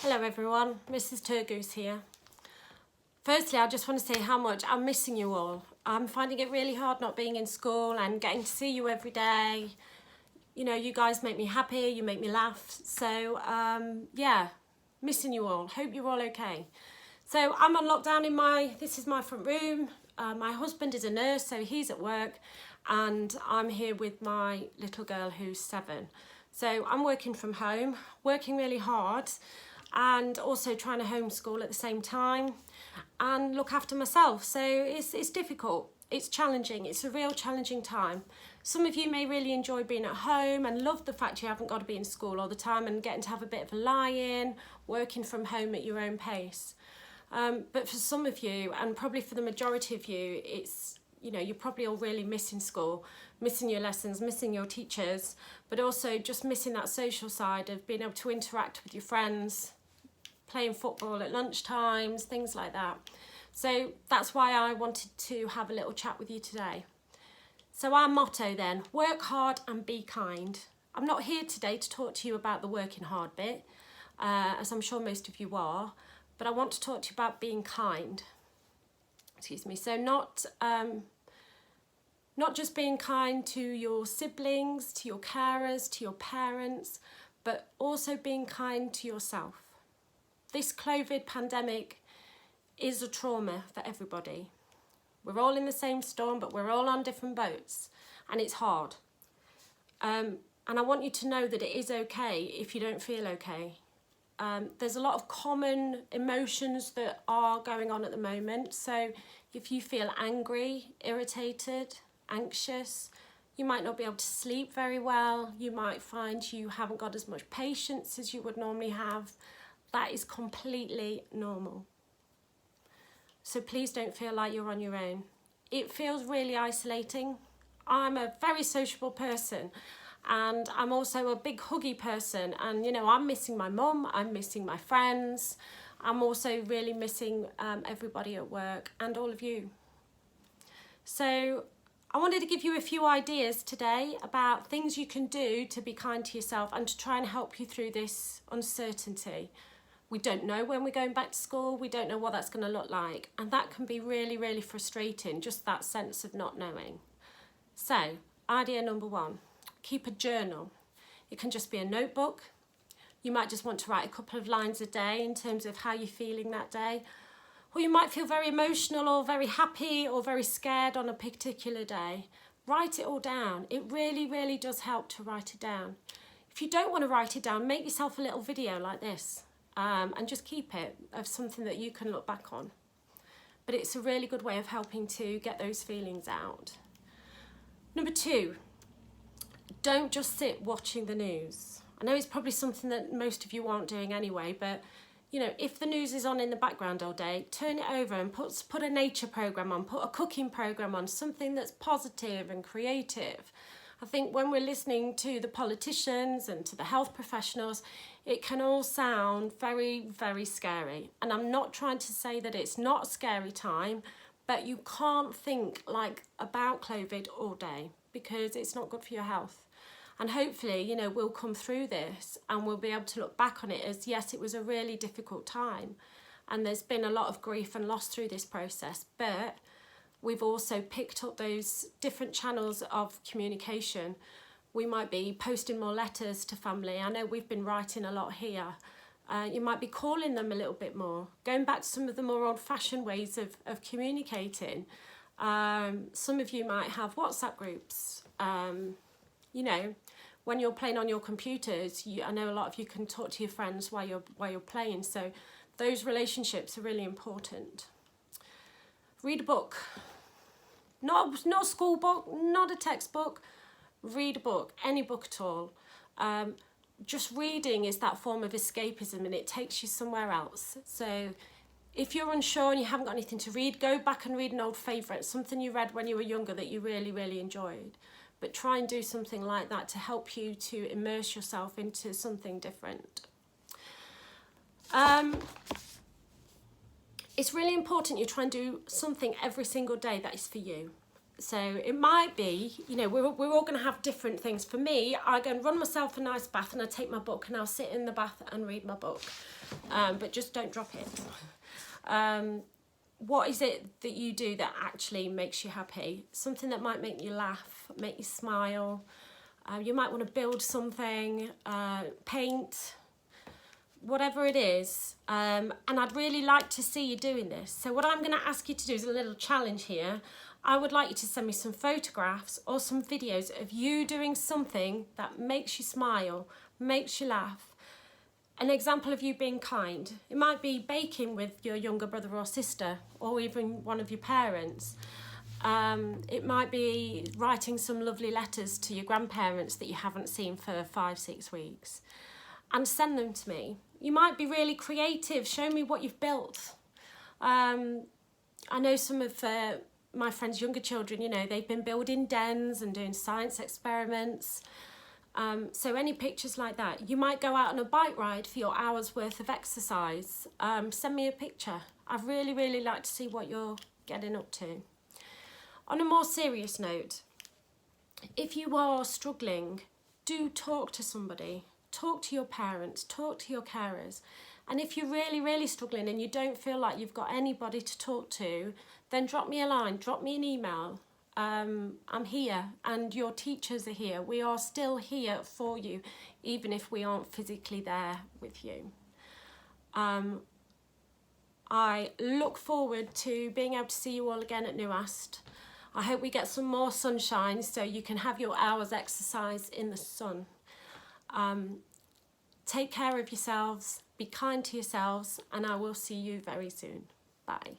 Hello everyone, Mrs Turgoose here. Firstly, I just want to say how much I'm missing you all. I'm finding it really hard not being in school and getting to see you every day. You know, you guys make me happy, you make me laugh. So, yeah, missing you all. Hope you're all okay. So I'm on lockdown in this is my front room. My husband is a nurse, so he's at work. And I'm here with my little girl who's 7. So I'm working from home, working really hard, and also trying to homeschool at the same time and look after myself. So it's difficult, it's challenging, it's a real challenging time. Some of you may really enjoy being at home and love the fact you haven't got to be in school all the time and getting to have a bit of a lie-in, working from home at your own pace. But for some of you, and probably for the majority of you, it's, you know, you're probably all really missing school, missing your lessons, missing your teachers, but also just missing that social side of being able to interact with your friends, playing football at lunchtimes, things like that. So that's why I wanted to have a little chat with you today. So our motto then, work hard and be kind. I'm not here today to talk to you about the working hard bit, as I'm sure most of you are, but I want to talk to you about being kind. Excuse me. So not just being kind to your siblings, to your carers, to your parents, but also being kind to yourself. This COVID pandemic is a trauma for everybody. We're all in the same storm, but we're all on different boats, and it's hard. And I want you to know that it is okay if you don't feel okay. There's a lot of common emotions that are going on at the moment. So if you feel angry, irritated, anxious, you might not be able to sleep very well. You might find you haven't got as much patience as you would normally have. That is completely normal. So please don't feel like you're on your own. It feels really isolating. I'm a very sociable person, and I'm also a big huggy person, and you know, I'm missing my mum, I'm missing my friends, I'm also really missing everybody at work and all of you. So I wanted to give you a few ideas today about things you can do to be kind to yourself and to try and help you through this uncertainty. We don't know when we're going back to school, we don't know what that's going to look like, and that can be really, really frustrating, just that sense of not knowing. So, idea number 1, keep a journal. It can just be a notebook. You might just want to write a couple of lines a day in terms of how you're feeling that day, or you might feel very emotional or very happy or very scared on a particular day. Write it all down. It really, really does help to write it down. If you don't want to write it down, make yourself a little video like this. And just keep it of something that you can look back on. But it's a really good way of helping to get those feelings out. Number 2, don't just sit watching the news. I know it's probably something that most of you aren't doing anyway, but you know, if the news is on in the background all day, turn it over and put a nature program on, put a cooking program on, something that's positive and creative. I think when we're listening to the politicians and to the health professionals, it can all sound very, very scary. And I'm not trying to say that it's not a scary time, but you can't think about COVID all day because it's not good for your health. And hopefully, you know, we'll come through this and we'll be able to look back on it as, yes, it was a really difficult time. And there's been a lot of grief and loss through this process, but we've also picked up those different channels of communication. We might be posting more letters to family. I know we've been writing a lot here. You might be calling them a little bit more, going back to some of the more old-fashioned ways of communicating. Some of you might have WhatsApp groups. You know, when you're playing on your computers, I know a lot of you can talk to your friends while you're playing. So those relationships are really important. Read a book. Not a school book, not a textbook. Read a book, any book at all. Just reading is that form of escapism, and it takes you somewhere else. So if you're unsure and you haven't got anything to read, go back and read an old favourite, something you read when you were younger that you really, really enjoyed. But try and do something like that to help you to immerse yourself into something different. It's really important you try and do something every single day that is for you. So it might be, you know, we're all going to have different things. For me, I go and run myself a nice bath and I take my book and I'll sit in the bath and read my book. But just don't drop it. What is it that you do that actually makes you happy? Something that might make you laugh, make you smile. You might want to build something, paint, whatever it is. And I'd really like to see you doing this. So what I'm going to ask you to do is a little challenge here. I would like you to send me some photographs or some videos of you doing something that makes you smile, makes you laugh. An example of you being kind. It might be baking with your younger brother or sister, or even one of your parents. It might be writing some lovely letters to your grandparents that you haven't seen for 5-6 weeks, and send them to me. You might be really creative. Show me what you've built. I know some of my friends' younger children, you know, they've been building dens and doing science experiments. So any pictures like that. You might go out on a bike ride for your hour's worth of exercise. Send me a picture. I'd really, really like to see what you're getting up to. On a more serious note, if you are struggling, do talk to somebody. Talk to your parents, talk to your carers. And if you're really, really struggling and you don't feel like you've got anybody to talk to, then drop me a line, drop me an email. I'm here and your teachers are here. We are still here for you, even if we aren't physically there with you. I look forward to being able to see you all again at Newast. I hope we get some more sunshine so you can have your hour's exercise in the sun. Take care of yourselves, be kind to yourselves, and I will see you very soon. Bye.